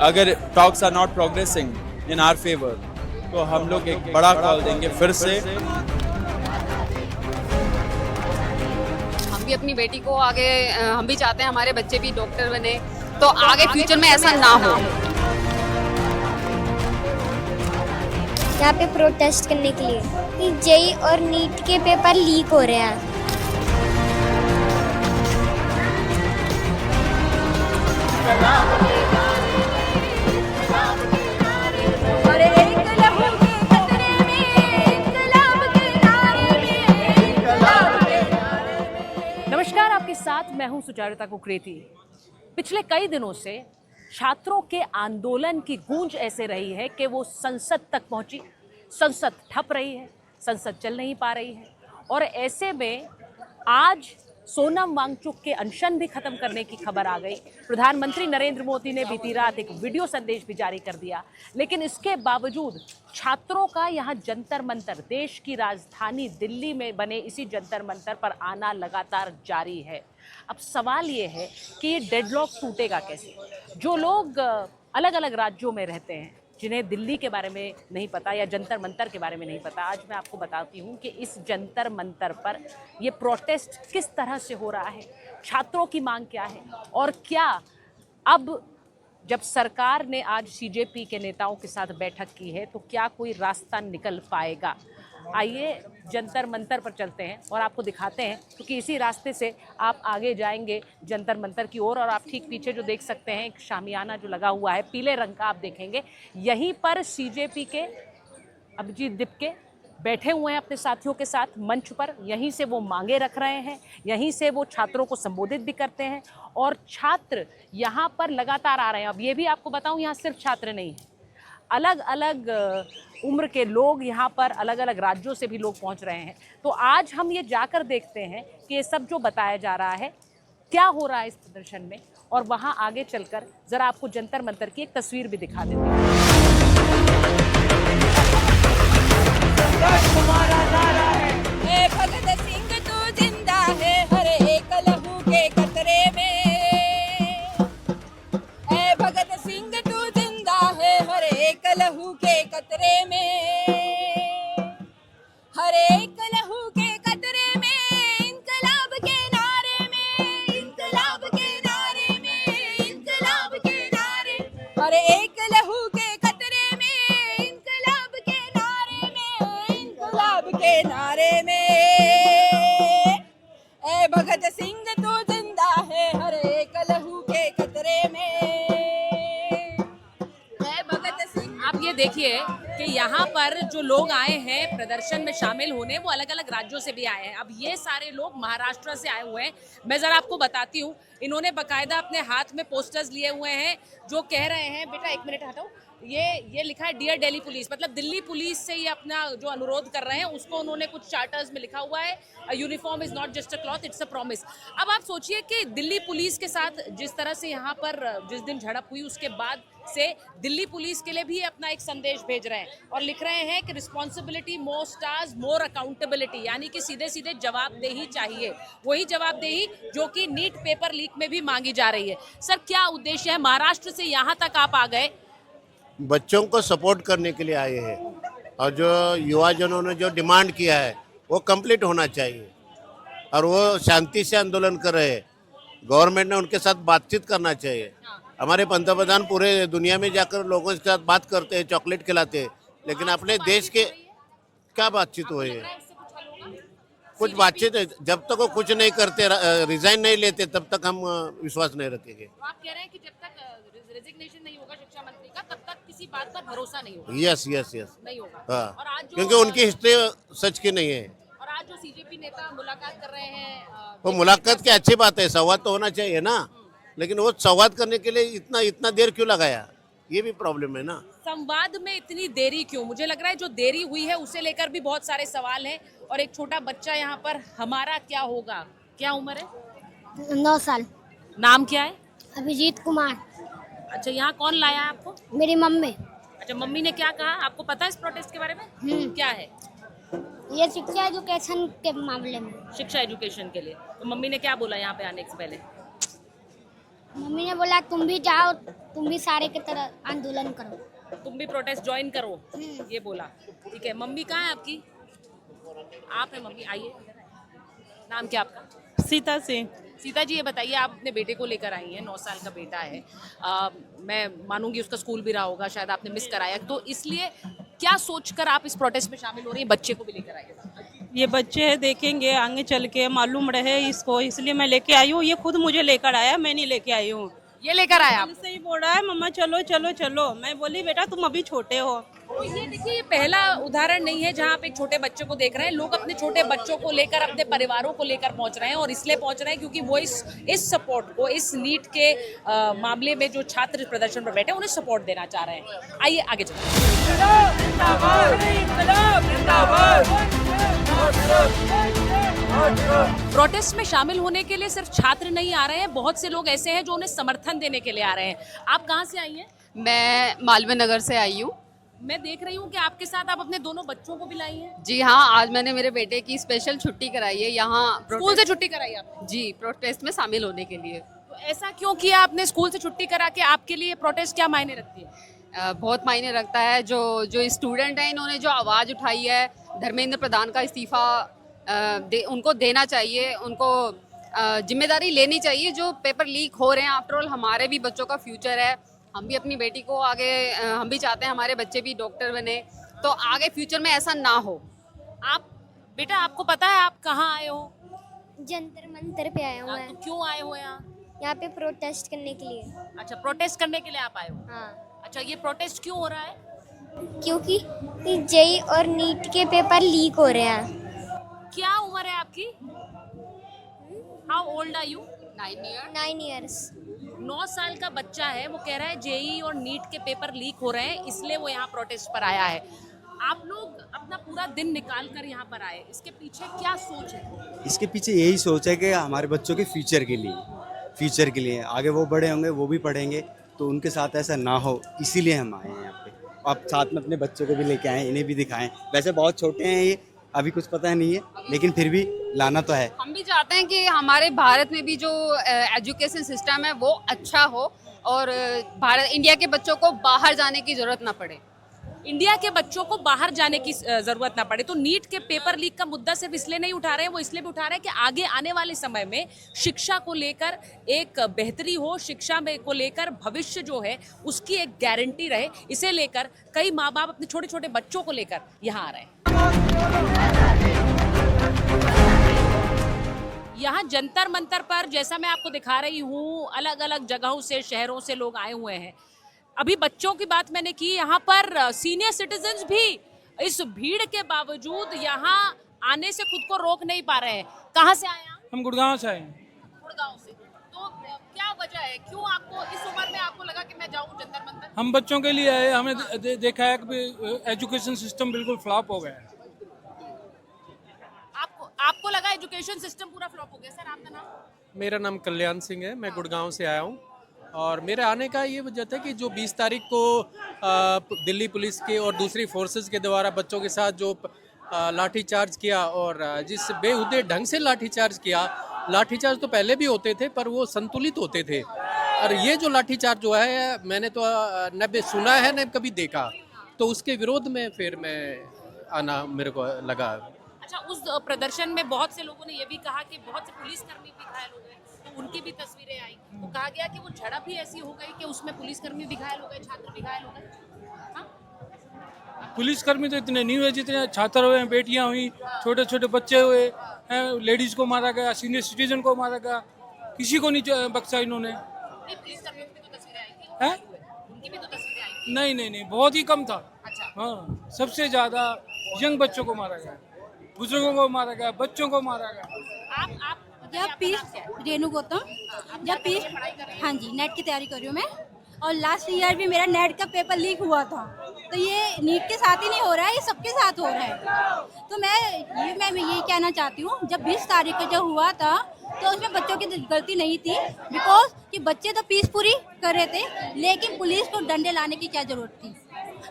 अगर talks are not progressing in our favour तो हम लोग एक बड़ा कॉल देंगे फिर से। हम भी अपनी बेटी को आगे हम भी चाहते हैं हमारे बच्चे भी डॉक्टर बने, तो आगे फ्यूचर में ऐसा ना हो। यहाँ पे प्रोटेस्ट करने के लिए कि जेई और नीट के पेपर लीक हो रहे हैं। नमस्कार, आपके साथ मैं हूं सुचारुता कुकरेती। पिछले कई दिनों से छात्रों के आंदोलन की गूंज ऐसे रही है कि वो संसद तक पहुंची, संसद ठप रही है, संसद चल नहीं पा रही है। और ऐसे में आज सोनम वांगचुक के अनशन भी खत्म करने की खबर आ गई। प्रधानमंत्री नरेंद्र मोदी ने बीती रात एक वीडियो संदेश भी जारी कर दिया, लेकिन इसके बावजूद छात्रों का यहाँ जंतर मंतर, देश की राजधानी दिल्ली में बने इसी जंतर मंतर पर आना लगातार जारी है। अब सवाल ये है कि ये डेडलॉक टूटेगा कैसे। जो लोग अलग अलग राज्यों में रहते हैं, जिन्हें दिल्ली के बारे में नहीं पता या जंतर मंतर के बारे में नहीं पता, आज मैं आपको बताती हूँ कि इस जंतर मंतर पर ये प्रोटेस्ट किस तरह से हो रहा है, छात्रों की मांग क्या है, और क्या अब जब सरकार ने आज सीजेपी के नेताओं के साथ बैठक की है तो क्या कोई रास्ता निकल पाएगा। आइए जंतर मंतर पर चलते हैं और आपको दिखाते हैं, क्योंकि इसी रास्ते से आप आगे जाएंगे जंतर मंतर की ओर। और आप ठीक पीछे जो देख सकते हैं, एक शामियाना जो लगा हुआ है पीले रंग का, आप देखेंगे यहीं पर सीजेपी के अभिजीत दीपके बैठे हुए हैं अपने साथियों के साथ मंच पर। यहीं से वो मांगे रख रहे हैं, यहीं से वो छात्रों को संबोधित भी करते हैं और छात्र यहाँ पर लगातार आ रहे हैं। अब ये भी आपको बताऊँ, यहाँ सिर्फ छात्र नहीं हैं, अलग अलग उम्र के लोग यहाँ पर, अलग अलग राज्यों से भी लोग पहुँच रहे हैं। तो आज हम ये जाकर देखते हैं कि ये सब जो बताया जा रहा है क्या हो रहा है इस प्रदर्शन में, और वहाँ आगे चलकर ज़रा आपको जंतर मंतर की एक तस्वीर भी दिखा देते हैं। भगत सिंह तू जिंदा है हर एक लहू के कतरे में। भगत सिंह तू जिंदा है हर एक लहू के कतरे में। हर एक लहू के कतरे में, इनकलाब के नारे में, इनकलाब के नारे में, इनकलाब के नारे। हर एक लहू के कतरे में, इनकलाब के नारे में, इनकलाब के नारे में। भगत सिंह तू जिंदा है हर एक लहू के कतरे में। भगत सिंह। आप ये देखिए कि यहाँ पर जो लोग आए हैं प्रदर्शन में शामिल होने, वो अलग अलग राज्यों से भी आए हैं। अब ये सारे लोग महाराष्ट्र से आए हुए हैं। मैं ज़रा आपको बताती हूँ, इन्होंने बाकायदा अपने हाथ में पोस्टर्स लिए हुए हैं जो कह रहे हैं, बेटा एक मिनट हटाओ, ये लिखा है डियर दिल्ली पुलिस, मतलब दिल्ली पुलिस से ये अपना जो अनुरोध कर रहे हैं उसको उन्होंने कुछ चार्टर्स में लिखा हुआ है, uniform is not just a cloth, it's a promise. अब आप सोचिए कि दिल्ली पुलिस के साथ जिस तरह से यहाँ पर जिस दिन झड़प हुई उसके बाद से दिल्ली पुलिस के लिए भी अपना एक संदेश भेज रहे हैं और लिख रहे हैं कि रिस्पॉन्सिबिलिटी मोर स्टार्स मोर अकाउंटेबिलिटी, यानी कि सीधे सीधे जवाबदेही चाहिए, वही जवाबदेही जो कि नीट पेपर लीक में भी मांगी जा रही है। सर, क्या उद्देश्य है? महाराष्ट्र से यहाँ तक आप आ गए, बच्चों को सपोर्ट करने के लिए आए हैं, और जो युवा जनों ने जो डिमांड किया है वो कंप्लीट होना चाहिए, और वो शांति से आंदोलन कर रहे हैं। गवर्नमेंट ने उनके साथ बातचीत करना चाहिए। हमारे पंतप्रधान पूरे दुनिया में जाकर लोगों के साथ बात करते हैं, चॉकलेट खिलाते हैं, लेकिन अपने देश के क्या बातचीत हुई है? कुछ बातचीत है, जब तक वो कुछ नहीं करते, रिजाइन नहीं लेते, तब तक हम विश्वास नहीं रखेंगे। तो आप कह रहे हैं कि जब तक रेजिग्नेशन नहीं होगा शिक्षा मंत्री का, तब तक किसी बात पर भरोसा नहीं होगा। यस यस यस, नहीं होगा। हाँ, और आज क्योंकि उनकी हिस्ट्री सच की नहीं है। और आज जो सीजेपी नेता मुलाकात कर रहे हैं, वो मुलाकात की अच्छी बात है, संवाद तो होना चाहिए ना, लेकिन वो संवाद करने के लिए इतना देर क्यों लगाया, ये भी प्रॉब्लम है ना। संवाद में इतनी देरी क्यों? मुझे लग रहा है जो देरी हुई है उसे लेकर भी बहुत सारे सवाल हैं। और एक छोटा बच्चा यहाँ पर, हमारा क्या होगा, क्या उम्र है? 9 साल। नाम क्या है? अभिजीत कुमार। अच्छा, यहाँ कौन लाया आपको? मेरी मम्मी। अच्छा, मम्मी ने क्या कहा? आपको पता है इस प्रोटेस्ट के बारे में? क्या है? ये शिक्षा एजुकेशन के मामले में। शिक्षा एजुकेशन के लिए। तो मम्मी ने क्या बोला यहाँ पे आने से पहले? मम्मी ने बोला तुम भी जाओ, तुम भी सारे की तरह आंदोलन करो। तुम भी प्रोटेस्ट ज्वाइन करो, ये बोला। ठीक है, मम्मी कहाँ है आपकी? आप है मम्मी, आइए। नाम क्या आपका? सीता सिंह। सीता जी, ये बताइए, आप अपने बेटे को लेकर आई हैं, 9 साल का बेटा है। मैं मानूंगी उसका स्कूल भी रहा होगा, शायद आपने मिस कराया, तो इसलिए क्या सोचकर आप इस प्रोटेस्ट में शामिल हो रही हैं? बच्चे को भी लेकर आई हैं। ये बच्चे है, देखेंगे आगे चल के मालूम रहे इसको, इसलिए मैं लेके आई हूँ। ये खुद मुझे लेकर आया, मैं नहीं लेके आई हूँ। ये लेकर आया आप? से ही बोल रहा है मम्मा चलो चलो चलो। मैं बोली बेटा तुम अभी छोटे हो। तो ये देखिए, ये पहला उदाहरण नहीं है जहाँ आप एक छोटे बच्चे को देख रहे हैं। लोग अपने छोटे बच्चों को लेकर, अपने परिवारों को लेकर पहुंच रहे हैं, और इसलिए पहुंच रहे हैं क्योंकि वो इस सपोर्ट को, इस नीट के मामले में जो छात्र प्रदर्शन पर बैठे हैं, उन्हें सपोर्ट देना चाह रहे हैं। आइए आगे चलते हैं। प्रोटेस्ट में शामिल होने के लिए सिर्फ छात्र नहीं आ रहे हैं, बहुत से लोग ऐसे हैं जो उन्हें समर्थन देने के लिए आ रहे हैं। आप कहाँ से आई हैं? मैं मालवीय नगर से आई हूँ। मैं देख रही हूँ कि आपके साथ आप अपने दोनों बच्चों को भी लाई हैं। जी हाँ, आज मैंने मेरे बेटे की स्पेशल छुट्टी कराई है यहाँ स्कूल से छुट्टी कराई आपने? जी, प्रोटेस्ट में शामिल होने के लिए। तो ऐसा क्यों किया आपने? स्कूल से छुट्टी करा के आपके लिए प्रोटेस्ट क्या मायने रखती है? बहुत मायने रखता है। जो स्टूडेंट हैं, इन्होंने जो आवाज़ उठाई है, धर्मेंद्र प्रधान का इस्तीफा उनको देना चाहिए, उनको जिम्मेदारी लेनी चाहिए। जो पेपर लीक हो रहे हैं, आफ्टरऑल हमारे भी बच्चों का फ्यूचर है। हम भी अपनी बेटी को आगे, हम भी चाहते हैं हमारे बच्चे भी डॉक्टर बने, तो आगे फ्यूचर में ऐसा ना हो। आप बेटा, आपको पता है आप कहाँ आए हो? जंतर मंतर पे आया हूँ तो क्यों आए हो यहाँ? यहाँ पे प्रोटेस्ट करने के लिए। अच्छा, प्रोटेस्ट करने के लिए आप आए हो? हाँ। अच्छा, ये प्रोटेस्ट क्यों हो रहा है? क्योंकि जेई और नीट के पेपर लीक हो रहे हैं। क्या उम्र है आपकी? How old are you? 9 years। 9 साल का बच्चा है, वो कह रहा है जेई और नीट के पेपर लीक हो रहे हैं, इसलिए वो यहाँ प्रोटेस्ट पर आया है। आप लोग अपना पूरा दिन निकाल कर यहाँ पर आए, इसके पीछे क्या सोच है? इसके पीछे यही सोच है कि हमारे बच्चों के फ्यूचर के लिए आगे वो बड़े होंगे, वो भी पढ़ेंगे, तो उनके साथ ऐसा ना हो, इसीलिए हम आए हैं यहाँ पे। आप साथ में अपने बच्चों को भी लेके आए, इन्हें भी दिखाएं। वैसे बहुत छोटे हैं ये, अभी कुछ पता नहीं है, लेकिन फिर भी लाना तो है। हम भी चाहते हैं कि हमारे भारत में भी जो एजुकेशन सिस्टम है वो अच्छा हो, और इंडिया के बच्चों को बाहर जाने की जरूरत ना पड़े। इंडिया के बच्चों को बाहर जाने की जरूरत ना पड़े। तो नीट के पेपर लीक का मुद्दा सिर्फ इसलिए नहीं उठा रहे हैं, वो इसलिए भी उठा रहे हैं कि आगे आने वाले समय में शिक्षा को लेकर एक बेहतरी हो, शिक्षा में को लेकर भविष्य जो है उसकी एक गारंटी रहे। इसे लेकर कई माँ बाप अपने छोटे छोटे बच्चों को लेकर यहाँ आ रहे हैं। यहाँ जंतर मंतर पर, जैसा मैं आपको दिखा रही हूँ, अलग अलग जगहों से, शहरों से लोग आए हुए हैं। अभी बच्चों की बात मैंने की, यहाँ पर सीनियर सिटीजन्स भी इस भीड़ के बावजूद यहाँ आने से खुद को रोक नहीं पा रहे हैं। कहाँ से आए आप? हम गुड़गांव से आए। गुड़गांव से। तो क्या वजह है, क्यों आपको इस उम्र में आपको लगा कि मैं जाऊँ जंतर मंतर? हम बच्चों के लिए आए, हमने देखा है कि एजुकेशन सिस्टम बिल्कुल फ्लॉप हो गया है। आपको लगा एजुकेशन सिस्टम पूरा फ्लॉप हो गया? सर, आपका नाम? मेरा नाम कल्याण सिंह है, मैं गुड़गांव से आया हूँ। और मेरे आने का ये वजह था कि जो 20 तारीख को दिल्ली पुलिस के और दूसरी फोर्सेस के द्वारा बच्चों के साथ जो लाठीचार्ज किया, और जिस बेहुदे ढंग से लाठीचार्ज किया, लाठीचार्ज तो पहले भी होते थे पर वो संतुलित होते थे, और ये जो लाठीचार्ज जो है मैंने तो न सुना है न कभी देखा, तो उसके विरोध में फिर मैं आना मेरे को लगा। अच्छा, उस प्रदर्शन में बहुत से लोगों ने ये भी कहा कि बहुत से पुलिसकर्मी भी घायल हो गए, तो उनकी भी तस्वीरें आई, तो कहा गया कि वो झड़प ही ऐसी हो गई कि उसमें पुलिसकर्मी भी घायल हो गए, छात्र भी घायल हो गए। हाँ? पुलिसकर्मी तो इतने नहीं हुए जितने छात्र हुए, बेटियां हुई, छोटे छोटे बच्चे हुए, लेडीज को मारा गया, सीनियर सिटीजन को मारा गया, किसी को नहीं बख्शा इन्होंने। पुलिसकर्मियों की तो तस्वीरें आई थी, उनकी भी तो तस्वीरें आई थी। नहीं, बहुत ही कम था। अच्छा। हाँ, सबसे ज्यादा यंग बच्चों को मारा गया, बुजुर्गों को मारा गया, बच्चों को मारा गया। आप जब पीस रेणु गौतम, जब पीस, हाँ जी, नेट की तैयारी कर रही हूँ मैं, और लास्ट ईयर भी मेरा नेट का पेपर लीक हुआ था। तो ये नीट के साथ ही नहीं हो रहा है, ये सबके साथ हो रहा है। तो मैं यही कहना चाहती हूँ, जब 20 तारीख को जो हुआ था तो उसमें बच्चों की गलती नहीं थी, बिकॉज कि बच्चे तो पीस पूरी कर रहे थे, लेकिन पुलिस को डंडे लाने की क्या जरूरत थी,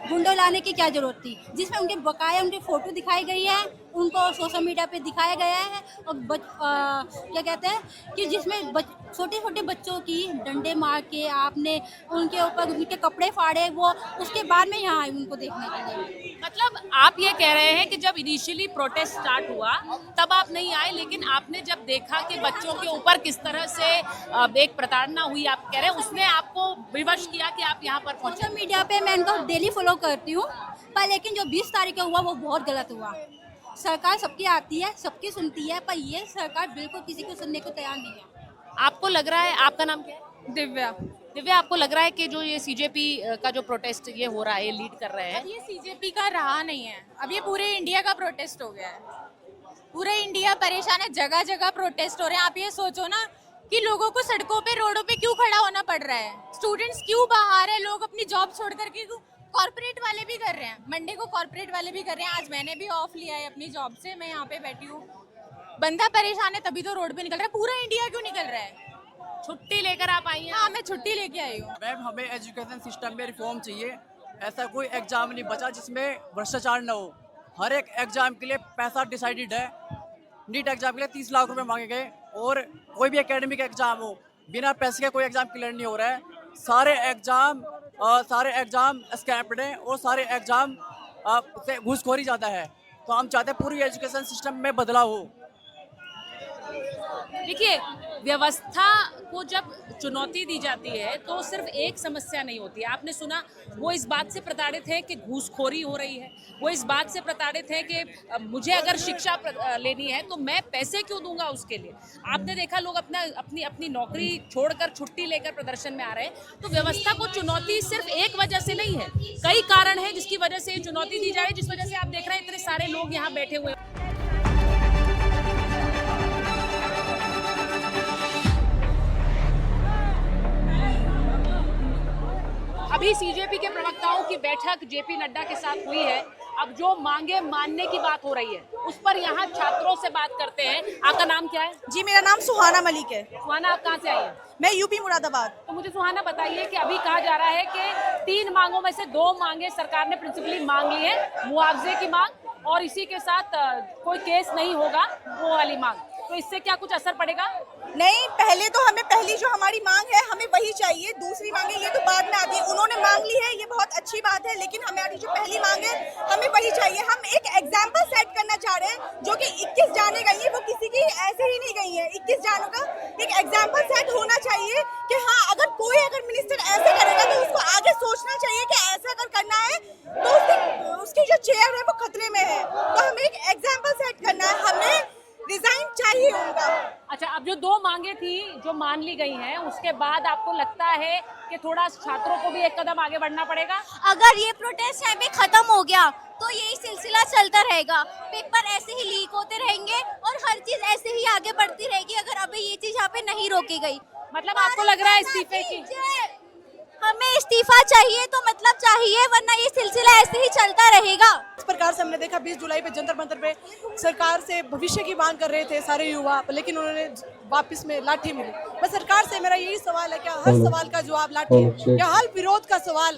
गुंडे लाने की क्या जरूरत थी, जिसमें उनके बकाया उनकी फोटो दिखाई गई है, उनको सोशल मीडिया पे दिखाया गया है और क्या कहते हैं कि जिसमें छोटे छोटे बच्चों की डंडे मार के आपने उनके ऊपर उनके कपड़े फाड़े, वो उसके बाद में यहाँ आए उनको देखने के लिए। मतलब आप ये कह रहे हैं कि जब इनिशियली प्रोटेस्ट स्टार्ट हुआ तब आप नहीं आए, लेकिन आपने जब देखा कि बच्चों के ऊपर किस तरह से एक प्रताड़ना हुई, आप कह रहे हैं उसने आपको विवश किया कि आप यहाँ पर पहुंचे। सोशल मीडिया पे मैं इनको डेली फॉलो करती हूँ, पर लेकिन जो 20 तारीख को हुआ वो बहुत गलत हुआ। सरकार सबकी आती है, सबकी सुनती है, पर ये सरकार बिल्कुल किसी को सुनने को तैयार नहीं है। आपको लग रहा है, आपका नाम क्या है? दिव्या। दिव्या, आपको लग रहा है कि जो ये सीजेपी का जो प्रोटेस्ट ये हो रहा है, ये लीड कर रहे हैं? ये सीजेपी का रहा नहीं है, अब ये पूरे इंडिया का प्रोटेस्ट हो गया है। पूरा इंडिया परेशान है, जगह जगह प्रोटेस्ट हो रहे हैं। आप ये सोचो ना कि लोगों को सड़कों पे रोडों पे क्यों खड़ा होना पड़ रहा है, स्टूडेंट्स क्यों बाहर है, लोग अपनी जॉब छोड़ करके, कॉर्पोरेट वाले भी कर रहे हैं, मंडे को कॉर्पोरेट वाले भी कर रहे हैं। आज मैंने भी ऑफ लिया है अपनी जॉब से, मैं यहाँ पे बैठी हूँ। बंदा परेशान है तभी तो रोड पे निकल रहा है, पूरा इंडिया क्यों निकल रहा है? छुट्टी लेकर आप आई हैं? हाँ, मैं छुट्टी लेके आई हूँ। मैम, हमें एजुकेशन सिस्टम में रिफॉर्म चाहिए। ऐसा कोई एग्जाम नहीं बचा जिसमें भ्रष्टाचार न हो। हर एक एग्जाम के लिए पैसा डिसाइडेड है। नीट एग्जाम के लिए 30 लाख रुपए मांगे गए, और कोई भी एकेडमिक एग्जाम हो, बिना पैसे के कोई एग्जाम क्लियर नहीं हो रहा है। सारे एग्जाम स्कैम्ड हैं और सारे एग्जाम से घूसखोरी ज़्यादा है। तो हम चाहते हैं पूरी एजुकेशन सिस्टम में बदलाव हो। देखिए, व्यवस्था को जब चुनौती दी जाती है तो सिर्फ एक समस्या नहीं होती है। आपने सुना, वो इस बात से प्रताड़ित है कि घूसखोरी हो रही है, वो इस बात से प्रताड़ित है कि मुझे अगर शिक्षा लेनी है तो मैं पैसे क्यों दूंगा उसके लिए। आपने देखा लोग अपनी नौकरी छोड़कर छुट्टी लेकर प्रदर्शन में आ रहे हैं। तो व्यवस्था को चुनौती सिर्फ एक वजह से नहीं है, कई कारण है जिसकी वजह से चुनौती दी जा रही है, जिस वजह से आप देख रहे हैं इतने सारे लोग यहाँ बैठे हुए हैं। अभी सीजेपी के प्रवक्ताओं की बैठक जेपी नड्डा के साथ हुई है। अब जो मांगे मानने की बात हो रही है उस पर यहाँ छात्रों से बात करते हैं। आपका नाम क्या है? जी, मेरा नाम सुहाना मलिक है। सुहाना, आप कहाँ से आई हैं? मैं यूपी मुरादाबाद। तो मुझे सुहाना बताइए कि अभी कहा जा रहा है कि 3 मांगों में से 2 मांगे सरकार ने प्रिंसिपली मांग ली है, मुआवजे की मांग और इसी के साथ कोई केस नहीं होगा वो वाली मांग। तो इससे क्या कुछ असर पड़ेगा? नहीं, पहले तो हमें पहली जो हमारी मांग है हमें वही चाहिए, दूसरी मांगे ये तो बाद में आती है। उन्होंने मांग ली है, ये बहुत अच्छी बात है, लेकिन हमारी जो पहली मांग है हमें वही चाहिए। हम एक एग्जाम्पल सेट करना चाह रहे हैं, जो कि 21 जाने गई है वो किसी की ऐसे ही नहीं गई है। 21 जानों का एक एग्जाम्पल सेट होना चाहिए कि हाँ, अगर मिनिस्टर ऐसे करेगा तो उसको आगे सोचना चाहिए कि ऐसा अगर करना है तो उसकी जो चेयर है वो खतरे में है। तो हमें एक एग्जाम्पल सेट करना है, हमें रिजाइन चाहिए उनका। अच्छा, अब जो 2 मांगे थी जो मान ली गई हैं, उसके बाद आपको लगता है कि थोड़ा छात्रों को भी एक कदम आगे बढ़ना पड़ेगा? अगर ये प्रोटेस्ट यहाँ पे खत्म हो गया तो यही सिलसिला चलता रहेगा, पेपर ऐसे ही लीक होते रहेंगे और हर चीज ऐसे ही आगे बढ़ती रहेगी अगर अभी ये चीज यहाँ पे नहीं रोकी गई। मतलब आपको लग रहा है इस्तीफे की? हमें इस्तीफा चाहिए तो मतलब चाहिए, वरना ये सिलसिला ऐसे ही चलता रहेगा। इस प्रकार से हमने देखा 20 जुलाई पे जंतर मंतर पे सरकार से भविष्य की मांग कर रहे थे सारे युवा, लेकिन उन्होंने वापस में लाठी मिली। बस सरकार से मेरा यही सवाल है, क्या हर सवाल का जवाब लाठी है? क्या हर विरोध का सवाल,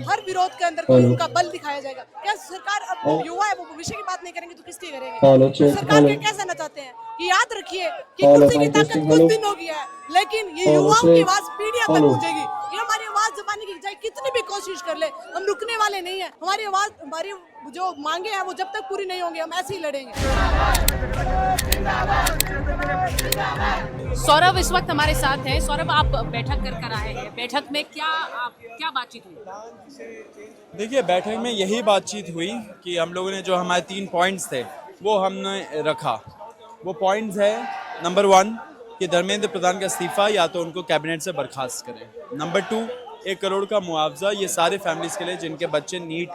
हर विरोध के अंदर कोई उनका बल दिखाया जाएगा? क्या सरकार अब युवा है वो भविष्य की बात नहीं करेंगे तो किसकी करेंगे? सरकार के कैसा ना चाहते हैं कि याद रखिए कि कुर्सी की ताकत कुछ दिन होगी है, लेकिन ये युवाओं की आवाज पीढ़ियों तक पहुंचेगी। ये हमारी आवाज दबाने की जाए कितनी भी कोशिश कर ले, हम रुकने वाले नहीं है। हमारी आवाज, हमारी जो मांगे हैं वो जब तक पूरी नहीं होंगी हम ऐसे ही लड़ेंगे। सौरभ इस वक्त हमारे साथ हैं। सौरभ, आप बैठक कर आए हैं, बैठक में क्या बातचीत हुई? देखिए, बैठक में यही बातचीत हुई कि हम लोगों ने जो हमारे 3 पॉइंट्स थे वो हमने रखा। वो पॉइंट्स है, नंबर 1 कि धर्मेंद्र प्रधान का इस्तीफा या तो उनको कैबिनेट से बर्खास्त करें। नंबर 2, 1 करोड़ का मुआवजा ये सारे फैमिलीज़ के लिए जिनके बच्चे नीट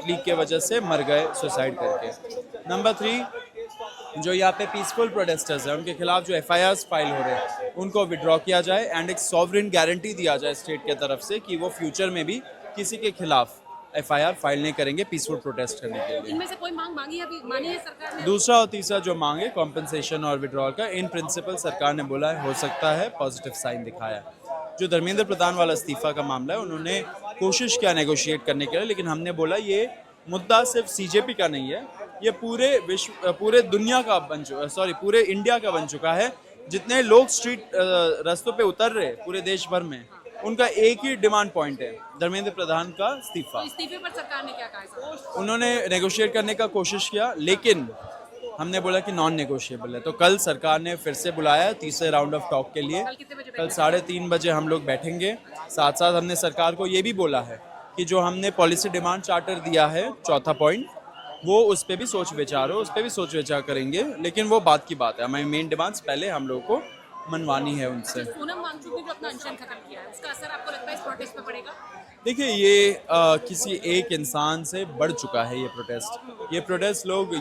लीक के वजह से मर गए सुसाइड करके। नंबर 3, जो यहाँ पे पीसफुल प्रोटेस्टर्स हैं उनके खिलाफ जो FIRs फाइल हो रहे हैं उनको विड्रॉ किया जाए एंड एक सॉवरेन गारंटी दिया जाए स्टेट के तरफ से कि वो फ्यूचर में भी किसी के खिलाफ FIR फाइल नहीं करेंगे पीसफुल प्रोटेस्ट करने के लिए। इनमें से कोई मांग मानी है सरकार ने? दूसरा और तीसरा जो मांग है कॉम्पनसेशन और विड्रॉल का, इन प्रिंसिपल सरकार ने बोला है हो सकता है, पॉजिटिव साइन दिखाया। जो धर्मेंद्र प्रधान वाला इस्तीफा का मामला है उन्होंने कोशिश किया नेगोशिएट करने के लिए, लेकिन हमने बोला ये मुद्दा सिर्फ सीजेपी का नहीं है, ये पूरे दुनिया का पूरे इंडिया का बन चुका है। जितने लोग स्ट्रीट रास्तों पे उतर रहे पूरे देश भर में, उनका एक ही डिमांड पॉइंट है, धर्मेंद्र प्रधान का इस्तीफा। इस्तीफे पर सरकार ने क्या कहा? उन्होंने नेगोशिएट करने का कोशिश किया, लेकिन हमने बोला कि नॉन नेगोशिएबल है। तो कल सरकार ने फिर से बुलाया तीसरे राउंड ऑफ टॉक के लिए। कल 3:30 बजे हम लोग बैठेंगे। साथ साथ हमने सरकार को ये भी बोला है कि जो हमने पॉलिसी डिमांड चार्टर दिया है, चौथा पॉइंट, वो उस पर भी सोच विचार हो, उस पर भी सोच विचार करेंगे। लेकिन वो बात की बात है, हमारी मेन डिमांड्स पहले हम लोग को मनवानी है उनसे। सोनम वांगचुक ने जो अपना अनशन खत्म किया है, उसका असर आपको लगता है इस प्रोटेस्ट पे पड़ेगा? देखिए, ये किसी एक इंसान से बढ़ चुका है ये प्रोटेस्ट। ये प्रोटेस्ट लोग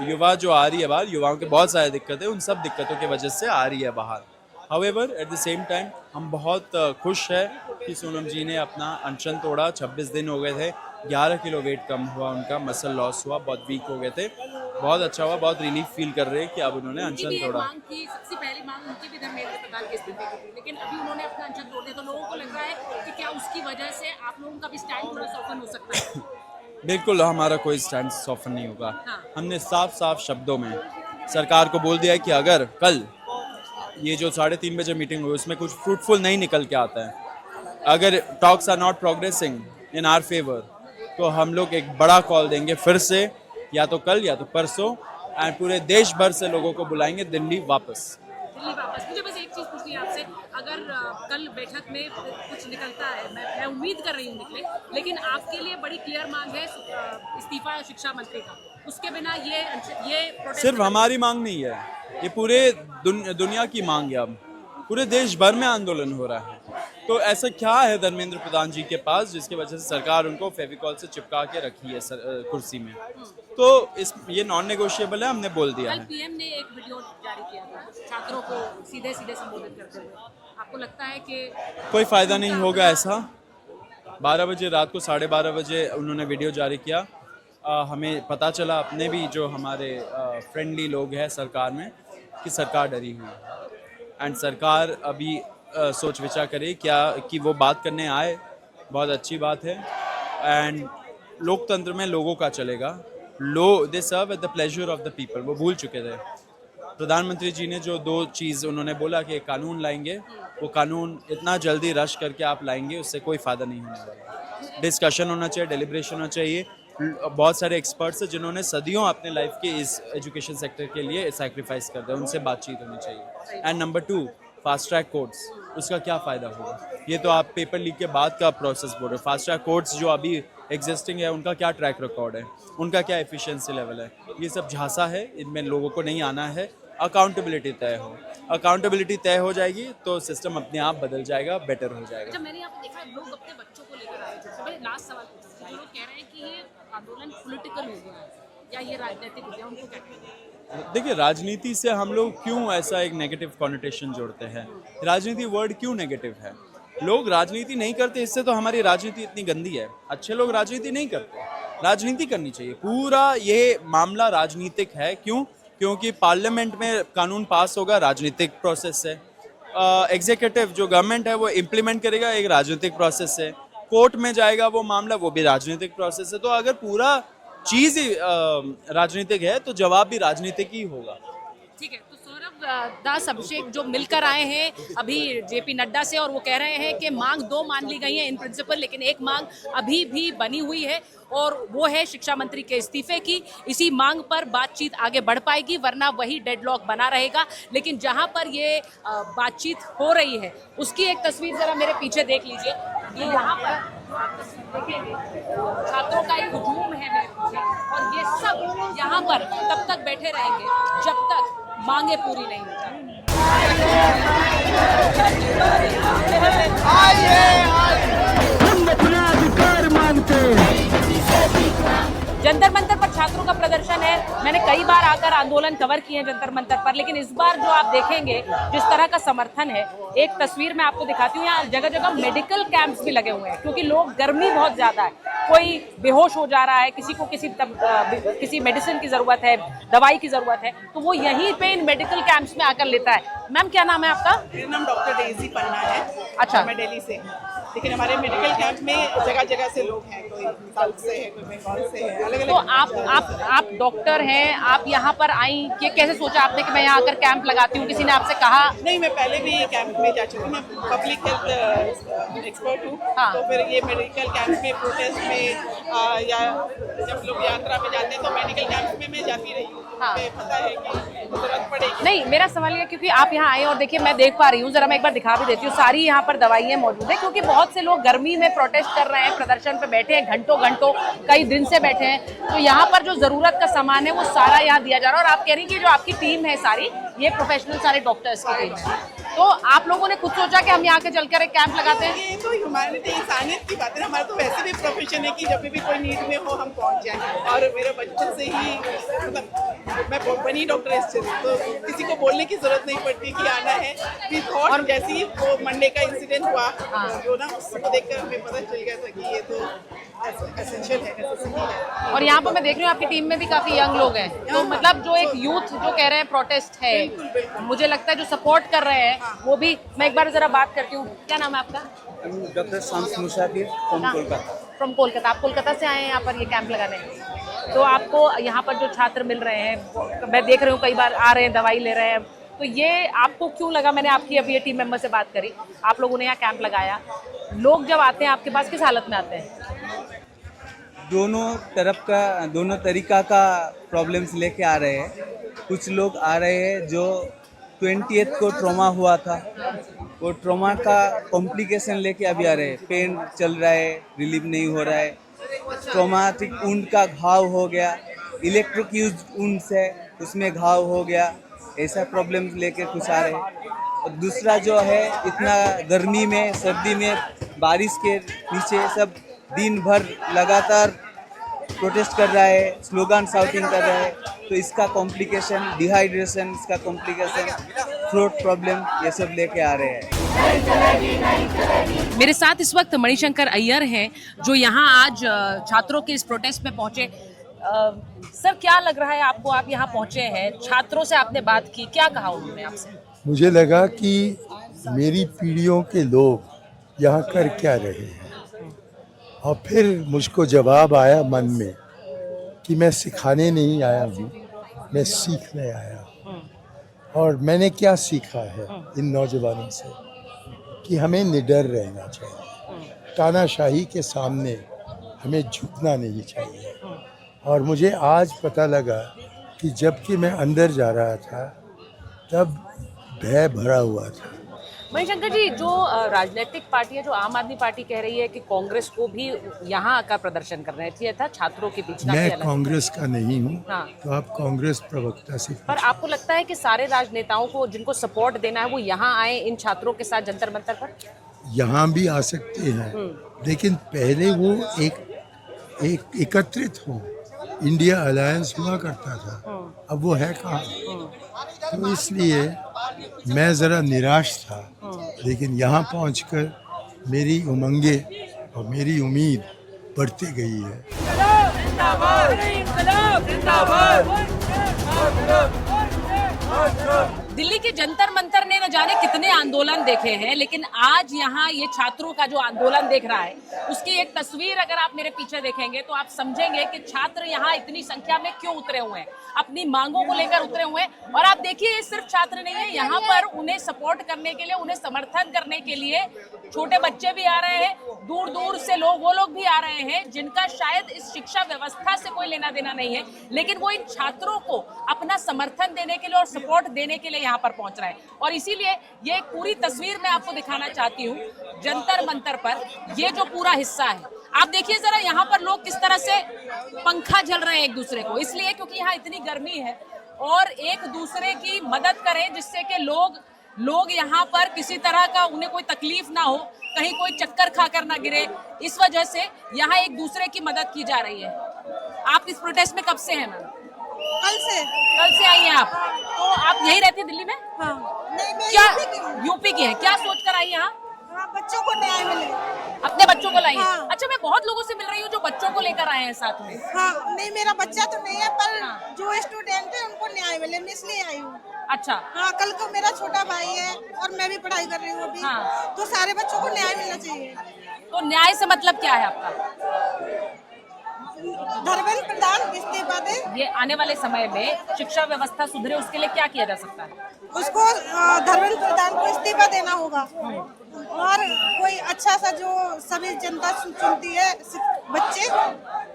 युवा जो आ रही है बाहर, युवाओं के बहुत सारी दिक्कतें, उन सब दिक्कतों की वजह से आ रही है बाहर। However at the same time हम बहुत खुश है कि सोनम जी ने अपना अनशन तोड़ा। 26 दिन हो गए थे, 11 किलो वेट कम हुआ उनका, मसल लॉस हुआ, बहुत वीक हो गए थे। बहुत अच्छा हुआ, बहुत रिलीफ फील कर रहे हैं कि अब उन्होंने अनशन तोड़ा। सबसे पहली मांग उनकी भी धर्मेंद्र प्रधान के इस्तीफे की थी, लेकिन अभी उन्होंने अपना अनशन तोड़ दिया, तो लोगों को लग रहा है कि क्या उसकी वजह से आप लोगों का भी स्टैंड थोड़ा सॉफ्टन हो सकता है? बिल्कुल, हमारा कोई स्टैंड सॉफ्टन नहीं होगा। हमने साफ शब्दों में सरकार को बोल दिया है कि अगर कल ये जो 3:30 बजे मीटिंग हुई उसमें कुछ फ्रूटफुल नहीं निकल के आता है, अगर talks are not progressing in our favour, तो हम लोग एक बड़ा कॉल देंगे फिर से, या तो कल या तो परसों, एंड पूरे देश भर से लोगों को बुलाएंगे दिल्ली वापस। मुझे बस एक चीज़ पूछनी है आपसे, अगर कल बैठक में कुछ निकलता है, मैं उम्मीद कर रही हूँ निकले, लेकिन आपके लिए बड़ी क्लियर मांग है इस्तीफा शिक्षा मंत्री का, उसके बिना ये सिर्फ हमारी मांग नहीं है, ये पूरे दुनिया की मांग है। अब पूरे देश भर में आंदोलन हो रहा है, तो ऐसा क्या है धर्मेंद्र प्रधान जी के पास जिसकी वजह से सरकार उनको फेविकॉल से चिपका के रखी है कुर्सी में? तो ये नॉन नेगोशिएबल है, हमने बोल दिया है। पीएम ने एक वीडियो जारी किया था छात्रों को सीधे संबोधित करते हुए, आपको लगता है कि कोई फायदा नहीं होगा ऐसा? 12 बजे रात को 12:30 बजे उन्होंने वीडियो जारी किया। हमें पता चला, अपने भी जो हमारे फ्रेंडली लोग हैं सरकार में, कि सरकार डरी हुई है, एंड सरकार अभी सोच विचार करे क्या कि वो बात करने आए, बहुत अच्छी बात है। एंड लोकतंत्र में लोगों का चलेगा, they serve at the pleasure of the people. वो भूल चुके थे। प्रधानमंत्री जी ने जो 2 चीज़ उन्होंने बोला कि कानून लाएंगे, वो कानून इतना जल्दी रश करके आप लाएंगे, उससे कोई फ़ायदा नहीं होने वाला। डिस्कशन होना चाहिए, डेलिब्रेशन होना चाहिए। बहुत सारे एक्सपर्ट्स हैं जिन्होंने सदियों अपने लाइफ के इस एजुकेशन सेक्टर के लिए सैक्रिफाइस कर दिया, उनसे बातचीत होनी चाहिए। And number 2, fast track courts, उसका क्या फ़ायदा होगा? ये तो आप पेपर लीक के बाद का प्रोसेस बोल रहे हो। फास्ट ट्रैक कोर्ट्स जो अभी एग्जिस्टिंग है, उनका क्या ट्रैक रिकॉर्ड है, उनका क्या एफिशिएंसी लेवल है? ये सब झांसा है, इनमें लोगों को नहीं आना है। अकाउंटेबिलिटी तय हो, अकाउंटेबिलिटी तय हो जाएगी तो सिस्टम अपने आप बदल जाएगा, बेटर हो जाएगा। जब मैंने यहाँ पे देखा लोग अपने बच्चों को लेकर आए थे, सबसे लास्ट सवाल पूछा, लोग कह रहे हैं कि ये आंदोलन पॉलिटिकल हो गया है या ये राजनीतिक हो गया, उनको क्या कहते हैं? देखिए, राजनीति से हम लोग क्यों ऐसा एक नेगेटिव कॉनोटेशन जोड़ते हैं? राजनीति वर्ड क्यों नेगेटिव है? लोग राजनीति नहीं करते, इससे तो हमारी राजनीति इतनी गंदी है। अच्छे लोग राजनीति नहीं करते, राजनीति करनी चाहिए। पूरा ये मामला राजनीतिक है। क्यों? क्योंकि पार्लियामेंट में कानून पास होगा, राजनीतिक प्रोसेस है। एग्जीक्यूटिव जो गवर्नमेंट है वो इम्प्लीमेंट करेगा, एक राजनीतिक प्रोसेस है। कोर्ट में जाएगा वो मामला, वो भी राजनीतिक प्रोसेस है। तो अगर पूरा चीज़ ही राजनीतिक है तो जवाब भी राजनीतिक ही होगा। ठीक है, तो सौरभ दास अभिषेक जो मिलकर आए हैं अभी जेपी नड्डा से, और वो कह रहे हैं कि मांग 2 मान ली गई है इन प्रिंसिपल, लेकिन एक मांग अभी भी बनी हुई है और वो है शिक्षा मंत्री के इस्तीफे की। इसी मांग पर बातचीत आगे बढ़ पाएगी, वरना वही डेडलॉक बना रहेगा। लेकिन जहां पर ये बातचीत हो रही है उसकी एक तस्वीर जरा मेरे पीछे देख लीजिए। ये यहाँ पर देखेंगे छात्रों का एक हुजूम है मेरे पीछे, और ये सब यहाँ पर तब तक बैठे रहेंगे जब तक मांगे पूरी नहीं हो जाती। जंतर मंतर पर छात्रों का प्रदर्शन है। मैंने कई बार आकर आंदोलन कवर किए हैं जंतर मंतर पर, लेकिन इस बार जो आप देखेंगे जिस तरह का समर्थन है, एक तस्वीर मैं आपको दिखाती हूँ। यहाँ जगह जगह मेडिकल कैंप्स भी लगे हुए हैं, क्योंकि लोग, गर्मी बहुत ज़्यादा है, कोई बेहोश हो जा रहा है, किसी को किसी मेडिसिन की ज़रूरत है, दवाई की ज़रूरत है, तो वो यहीं पे इन मेडिकल कैंप्स में आकर लेता है। मैम, क्या नाम है आपका? मेरा नाम डॉक्टर डेजी पन्ना है। अच्छा, मैं दिल्ली से। लेकिन हमारे मेडिकल कैंप में जगह जगह से लोग हैं, कोई साउथ से है, कोई बंगाल से है, अलग अलग। तो आप डॉक्टर हैं, आप यहाँ पर आई, ये कैसे सोचा आपने कि मैं यहाँ आकर कैंप लगाती हूँ? किसी ने आपसे कहा? नहीं, मैं पहले भी कैंप में जा चुकी हूँ, मैं पब्लिक हेल्थ एक्सपर्ट हूँ। हाँ। तो फिर ये मेडिकल कैंप में, प्रोटेस्ट में या जब लोग यात्रा में जाते हैं तो मेडिकल कैंप में मैं जाती रही हूँ। हाँ। मुझे पता है कि जरूरत पड़ेगी। नहीं, मेरा सवाल ये, क्योंकि आप यहाँ आए और देखिए मैं देख पा रही हूँ, जरा मैं एक बार दिखा भी देती हूँ, सारी यहाँ पर दवाइयाँ मौजूद है, क्योंकि बहुत से लोग गर्मी में प्रोटेस्ट कर रहे हैं, प्रदर्शन पे बैठे हैं, घंटों घंटों कई दिन से बैठे हैं। तो यहाँ पर जो जरूरत का सामान है वो सारा यहाँ दिया जा रहा है। और आप कह रही हैं कि जो आपकी टीम है सारी, ये प्रोफेशनल सारे डॉक्टर्स की टीम है, तो आप लोगों ने खुद सोचा कि हम यहाँ के चलकर एक कैंप लगाते हैं? ये तो ह्यूमैनिटी, इंसानियत की बात है। हमारा तो वैसे भी प्रोफेशन है कि जब भी कोई नीड में हो हम पहुँच जाएं। और मेरे बचपन से ही मतलब मैं बनी डॉक्टर तो किसी को बोलने की जरूरत नहीं पड़ती कि आना है। और जैसे ही वो मंडे का इंसिडेंट हुआ, जो ना उसको देखकर हमें पता चल गया था कि ये तो एसेंशियल है, नेसेसिटी है। और यहाँ पर मैं देख रही हूँ आपकी टीम में भी काफी यंग लोग हैं, तो मतलब जो एक यूथ जो कह रहे हैं प्रोटेस्ट है, मुझे लगता है जो सपोर्ट कर रहे हैं वो भी। मैं एक बार जरा बात करती हूँ, क्या नाम है आपका? Doctor शाम्स Musafir from Kolkata. From Kolkata. आप कोलकाता से आए हैं यहाँ पर ये कैंप लगाने? तो आपको यहाँ पर जो छात्र मिल रहे हैं, मैं देख रही हूँ कई बार आ रहे हैं, दवाई ले रहे हैं, तो ये आपको क्यों लगा? मैंने आपकी अभी ये टीम मेंबर से बात करी, आप लोगों ने यहाँ कैंप लगाया, लोग जब आते हैं आपके पास किस हालत में आते हैं? दोनों तरीका का प्रॉब्लम्स लेके आ रहे हैं। कुछ लोग आ रहे हैं जो 20th को ट्रॉमा हुआ था, वो ट्रॉमा का कॉम्प्लिकेशन लेके अभी आ रहे हैं। पेन चल रहा है, रिलीव नहीं हो रहा है, ट्रॉमाटिक वुंड का घाव हो गया, इलेक्ट्रोक्यूज वुंड से उसमें घाव हो गया, ऐसा प्रॉब्लम्स लेके कुछ आ रहे हैं। और दूसरा जो है, इतना गर्मी में, सर्दी में, बारिश के नीचे सब दिन भर लगातार प्रोटेस्ट कर रहा है, स्लोगन शाउटिंग कर रहा है, तो इसका कॉम्प्लिकेशन, डिहाइड्रेशन, इसका कॉम्प्लिकेशन, थ्रोट प्रॉब्लम, ये सब लेके आ रहे हैं। मेरे साथ इस वक्त मणिशंकर अय्यर हैं, जो यहाँ आज छात्रों के इस प्रोटेस्ट में पहुंचे। सर, क्या लग रहा है आपको? आप यहाँ पहुंचे हैं, छात्रों से आपने बात की, क्या कहा उन्होंने आपसे? मुझे लगा कि मेरी पीढ़ियों के लोग यहाँ कर क्या रहे हैं, और फिर मुझको जवाब आया मन में कि मैं सिखाने नहीं आया हूँ, मैं सीखने आया हूँ। और मैंने क्या सीखा है इन नौजवानों से कि हमें निडर रहना चाहिए, तानाशाही के सामने हमें झुकना नहीं चाहिए। और मुझे आज पता लगा कि जबकि मैं अंदर जा रहा था तब भय भरा हुआ था। मणिशंकर जी, जो राजनीतिक पार्टी है, जो आम आदमी पार्टी कह रही है कि कांग्रेस को भी यहाँ आकर प्रदर्शन करना चाहिए था, छात्रों के बीच का। मैं कांग्रेस का नहीं हूँ। हाँ। तो आप कांग्रेस प्रवक्ता से पर आपको लगता है कि सारे राजनेताओं को जिनको सपोर्ट देना है वो यहाँ आए इन छात्रों के साथ जंतर मंतर पर? यहाँ भी आ सकते हैं, लेकिन पहले वो एक एकत्रित हो। इंडिया अलायंस हुआ करता था, अब वो है कहाँ? तो इसलिए मैं ज़रा निराश था, लेकिन यहाँ पहुँचकर मेरी उमंगे और मेरी उम्मीद बढ़ती गई है। दिल्ली के जंतर मंतर ने न जाने कितने आंदोलन देखे हैं, लेकिन आज यहाँ ये छात्रों का जो आंदोलन देख रहा है, उसकी एक तस्वीर अगर आप मेरे पीछे देखेंगे तो आप समझेंगे कि छात्र यहाँ इतनी संख्या में क्यों उतरे हुए हैं, अपनी मांगों को लेकर उतरे हुए हैं। और आप देखिए, ये सिर्फ छात्र नहीं है, यहाँ पर उन्हें सपोर्ट करने के लिए, उन्हें समर्थन करने के लिए छोटे बच्चे भी आ रहे हैं, दूर दूर से वो लोग भी आ रहे हैं जिनका शायद इस शिक्षा व्यवस्था से कोई लेना देना नहीं है, लेकिन वो इन छात्रों को अपना समर्थन देने के लिए और सपोर्ट देने के लिए यहाँ पर पहुंच रहे हैं। और इसीलिए ये एक पूरी तस्वीर मैं आपको दिखाना चाहती हूँ जंतर मंतर पर। ये जो पूरा हिस्सा है, आप देखिए जरा, यहाँ पर लोग किस तरह से पंखा झल रहे हैं एक दूसरे को, इसलिए क्योंकि यहाँ इतनी गर्मी है, और एक दूसरे की मदद करें जिससे कि लोग यहाँ पर किसी तरह का उन्हें कोई तकलीफ ना हो, कहीं कोई चक्कर खाकर ना गिरे, इस वजह से यहाँ एक दूसरे की मदद की जा रही है। आप इस प्रोटेस्ट में कब से हैं मैम? कल से आई हैं आप? तो आप यही रहती हैं दिल्ली में? हाँ। नहीं, मैं क्या यूपी की हैं? क्या सोच कर आई यहाँ? हाँ, बच्चों को न्याय मिले। अपने बच्चों को लाई हैं? हाँ। अच्छा, मैं बहुत लोगों से मिल रही हूँ जो बच्चों को लेकर आए हैं साथ में। हाँ, नहीं, मेरा बच्चा तो नहीं है, पर जो स्टूडेंट है उनको न्याय मिले, मैं इसलिए आई हूँ। अच्छा। हाँ, कल को मेरा छोटा भाई है और मैं भी पढ़ाई कर रही हूँ अभी। हाँ। तो सारे बच्चों को न्याय मिलना चाहिए। तो न्याय से मतलब क्या है आपका? धर्मेंद्र प्रधान इस्तीफा दे। ये आने वाले समय में शिक्षा व्यवस्था सुधरे उसके लिए क्या किया जा सकता है? उसको धर्मेंद्र प्रधान को इस्तीफा देना होगा और कोई अच्छा सा जो सभी जनता चुनती है बच्चे,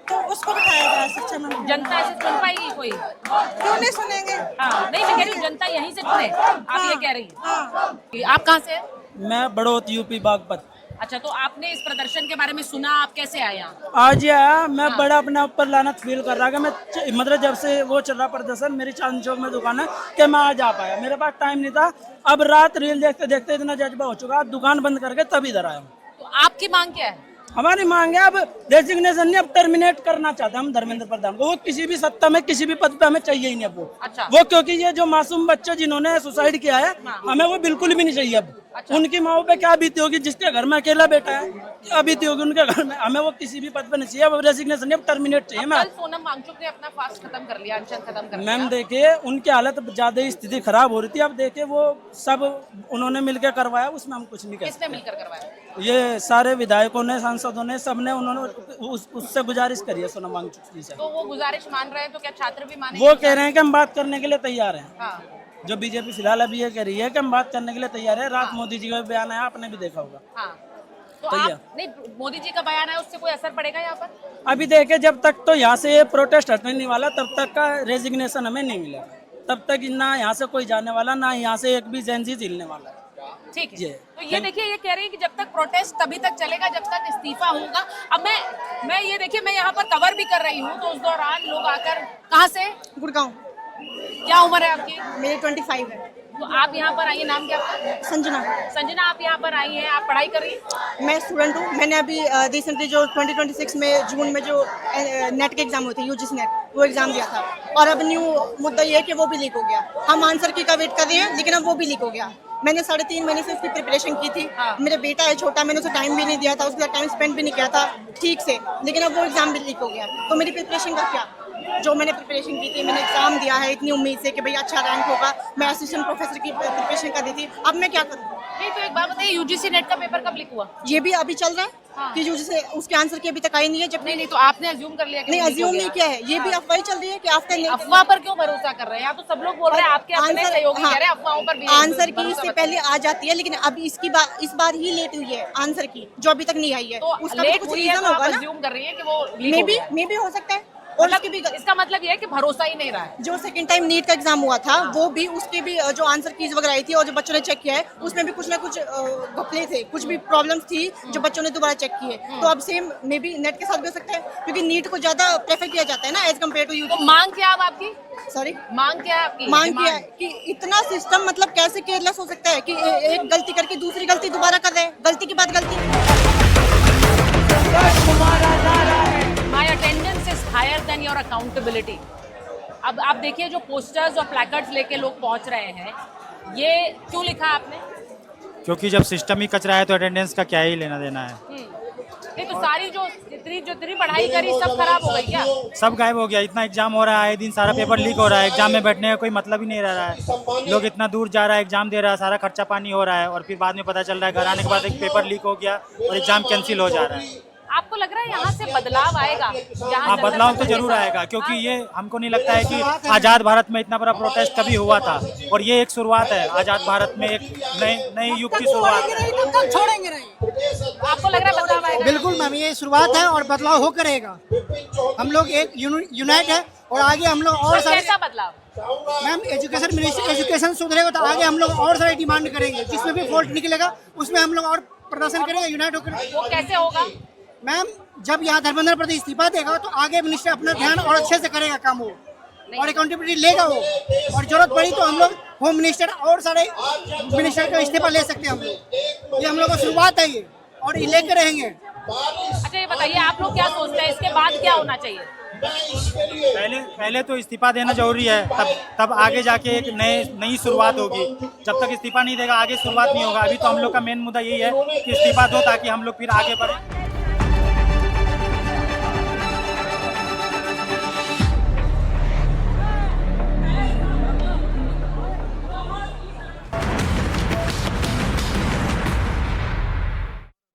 तो उसको बिठाया जाए शिक्षा मंत्री। जनता ऐसे चुन पाएगी कोई? क्यों नहीं सुनेंगे? हाँ, नहीं मैं कह रही हूँ जनता यहीं से चुने, आप ये कह रही हैं। आप कहाँ से हैं? मैं बड़ौत यूपी बागपत। अच्छा, तो आपने इस प्रदर्शन के बारे में सुना, आप कैसे आए यहाँ? आज ही आया मैं। बड़ा अपने ऊपर लानत फील कर रहा कि मैं मतलब जब से वो चल रहा प्रदर्शन, मेरी चांद चौक में दुकान है, कि मैं आज आ पाया। मेरे पास टाइम नहीं था। अब रात रील देखते देखते इतना जज्बा हो चुका, दुकान बंद करके तब इधर आया हूँ। तो आपकी मांग क्या है? हमारी मांग है अब रेजिग्नेशन नहीं, अब टर्मिनेट करना चाहते हैं हम धर्मेंद्र प्रधान को। वो किसी भी सत्ता में किसी भी पद पे हमें चाहिए ही नहीं अब वो। अच्छा। वो क्योंकि ये जो मासूम बच्चे जिन्होंने सुसाइड किया है, हमें वो बिल्कुल भी नहीं चाहिए अब। अच्छा। उनकी माओ पे क्या बीती होगी, जिसके घर में अकेला बेटा है, क्या बीती होगी उनके घर में। हमें वो किसी भी पद पे नहीं चाहिए, अब रेजिग्नेशन नहीं, अब टर्मिनेट चाहिए। कल सोनम वांगचुक ने अपना फास्ट खत्म कर लिया, अनशन खत्म कर लिया। मैम देखिए, उनकी हालत ज्यादा ही स्थिति खराब हो रही थी। अब देखिए वो सब उन्होंने मिलकर करवाया, उसमें हम कुछ नहीं कर किसने मिलकर करवाया? ये सारे विधायकों ने, सांसदों ने, सबने उन्होंने उससे गुजारिश करी है सोनम वांगचुक जी से। तो वो गुजारिश मान रहे हैं, तो क्या छात्र भी मानेंगे? वो कह रहे हैं कि हम बात करने के लिए तैयार हैं। हाँ। जो बीजेपी फिलहाल अभी ये कह रही है कि हम बात करने के लिए तैयार है। रात मोदी जी का बयान आया, आपने भी देखा होगा। हाँ। तो तो आप नहीं, मोदी जी का बयान है, उससे कोई असर पड़ेगा यहाँ पर? अभी देखे, जब तक तो यहाँ से ये प्रोटेस्ट हटने नहीं वाला, तब तक का रेजिग्नेशन हमें नहीं मिलेगा। तब तक ना यहाँ से कोई जाने वाला, ना यहाँ से एक भी जेनजी हिलने वाला। ठीक है। तो ये देखिए, ये कह रही है कि जब तक प्रोटेस्ट तभी तक चलेगा जब तक इस्तीफा होगा। अब मैं ये देखिए, मैं यहाँ पर कवर भी कर रही हूँ, तो उस दौरान लोग आकर, कहाँ से? गुड़गांव। क्या उम्र है आपकी? मेरी 25 है। तो आप यहाँ पर आई है, नाम क्या आपका? संजना। संजना, आप यहाँ पर आई हैं, आप पढ़ाई कर रही हैं? मैं स्टूडेंट हूँ। मैंने अभी रिसेंटली जो 2026 में जून में जो नेट के एग्जाम हुए थे, यूजीसी नेट, वो एग्जाम दिया था। और अब न्यू मुद्दा ये है कि वो भी लीक हो गया। हम आंसर की का वेट कर रहे हैं, लेकिन अब वो भी लीक हो गया। मैंने 3.5 महीने से उसकी प्रिपरेशन की थी। मेरा बेटा है छोटा, मैंने उसे टाइम भी नहीं दिया था, उसके साथ टाइम स्पेंड भी नहीं किया था ठीक से, लेकिन अब वो एग्जाम भी लीक हो गया। तो मेरी प्रिपरेशन का क्या? जो मैंने प्रिपरेशन की थी, मैंने एग्जाम दिया है इतनी उम्मीद से कि भाई अच्छा रैंक होगा, मैं असिस्टेंट प्रोफेसर की प्रिपरेशन कर दी थी। अब मैं क्या करूँ? नहीं, तो एक बात बताइए, यूजीसी नेट का पेपर कब लीक हुआ? ये भी अभी चल रहा है। कि यूजीसी उसके आंसर की अभी तक आई नहीं है। जब नहीं, तो आपने अज्यूम कर लिया कि नहीं, leak हो अज्यूम गया। नहीं किया है, ये भी अफवाह चल रही है कि आफ्टर अफवाह पर क्यों भरोसा कर रहे हैं? यहाँ तो सब लोग बोल रहे हैं, आपके अपने सहयोगी कह रहे हैं अफवाहों पर भी आंसर की इससे पहले आ जाती है, लेकिन अब इस बार ही लेट हुई है आंसर की, जो अभी तक नहीं आई है। तो उसका भी लेट कुछ हुई है, रीजन तो आप होगा ना। अज्यूम कर रही है कि वो मे भी हो सकता है। और उसकी भी इसका मतलब ये है कि भरोसा ही नहीं रहा है। जो सेकंड टाइम नीट का एग्जाम हुआ था, वो भी उसके भी जो आंसर कीज वगैरह आई थी और जो बच्चों ने चेक किया है, उसमें भी कुछ ना कुछ घपले थे, कुछ भी प्रॉब्लम्स थी जो बच्चों ने दोबारा चेक किए। तो अब सेम मे बी नेट के साथ भी हो सकता है, क्योंकि नीट को ज्यादा प्रेफर किया जाता है ना एज कम्पेयर टू यू। तो मांग क्या है आपकी? सॉरी, मांग क्या है आपकी? मांग क्या है कि इतना सिस्टम मतलब कैसे केयरलेस हो सकता है कि एक गलती करके दूसरी गलती दोबारा कर रहे हैं, गलती के बाद गलती। My attendance is higher than your accountability. अब आप देखिए, जो पोस्टर्स और प्लैकार्ड्स लेके लोग पहुंच रहे हैं, ये क्यों लिखा आपने? क्योंकि जब सिस्टम ही कचरा है तो अटेंडेंस का क्या ही लेना देना है। नहीं, तो सारी जो जितनी पढ़ाई करी सब खराब हो गई क्या? सब गायब हो गया। इतना एग्जाम हो रहा है, आए दिन सारा पेपर लीक हो रहा है, एग्जाम में बैठने का कोई मतलब ही नहीं रह रहा है। लोग इतना दूर जा रहा है, एग्जाम दे रहा है, सारा खर्चा पानी हो रहा है, और फिर बाद में पता चल रहा है घर आने के बाद एक पेपर लीक हो गया और एग्जाम कैंसिल हो जा रहा है। आपको लग रहा है यहाँ से बदलाव आएगा? हाँ, बदलाव तो जरूर आएगा, क्योंकि ये हमको नहीं लगता है कि आज़ाद भारत में इतना बड़ा प्रोटेस्ट कभी हुआ था, और ये एक शुरुआत है। आज़ाद भारत में एक नए युग की शुरुआत है। छोड़ेंगे नहीं। आपको लग रहा है बदलाव आएगा? बिल्कुल मैम, ये शुरुआत है और बदलाव हो करेगा। हम लोग एक यूनाइट है और आगे हम लोग और सारे। कैसा बदलाव? मैम, एजुकेशन सुधरेगा तो आगे हम लोग और सारे डिमांड करेंगे, जिसमें भी फॉल्ट निकलेगा उसमें हम लोग और प्रदर्शन करेंगे यूनाइट होकर। वो कैसे होगा? मैम, जब यहाँ धर्मेंद्र प्रधान इस्तीफा देगा तो आगे मिनिस्टर अपना ध्यान और अच्छे से करेगा काम वो, और अकाउंटेबिलिटी लेगा वो, और जरूरत पड़ी तो हम लोग होम मिनिस्टर और सारे मिनिस्टर का इस्तीफा ले सकते हैं हम लोग। ये हम लोग का शुरुआत है ये, और ये लेकर रहेंगे। अच्छा, ये बताइए, आप लोग क्या सोचते हैं, इसके बाद क्या होना चाहिए? पहले तो इस्तीफा देना जरूरी है, तब आगे जाके एक नई शुरुआत होगी। जब तक इस्तीफा नहीं देगा आगे शुरुआत नहीं होगा। अभी तो हम लोग का मेन मुद्दा यही है कि इस्तीफा दो ताकि हम लोग फिर आगे बढ़ें।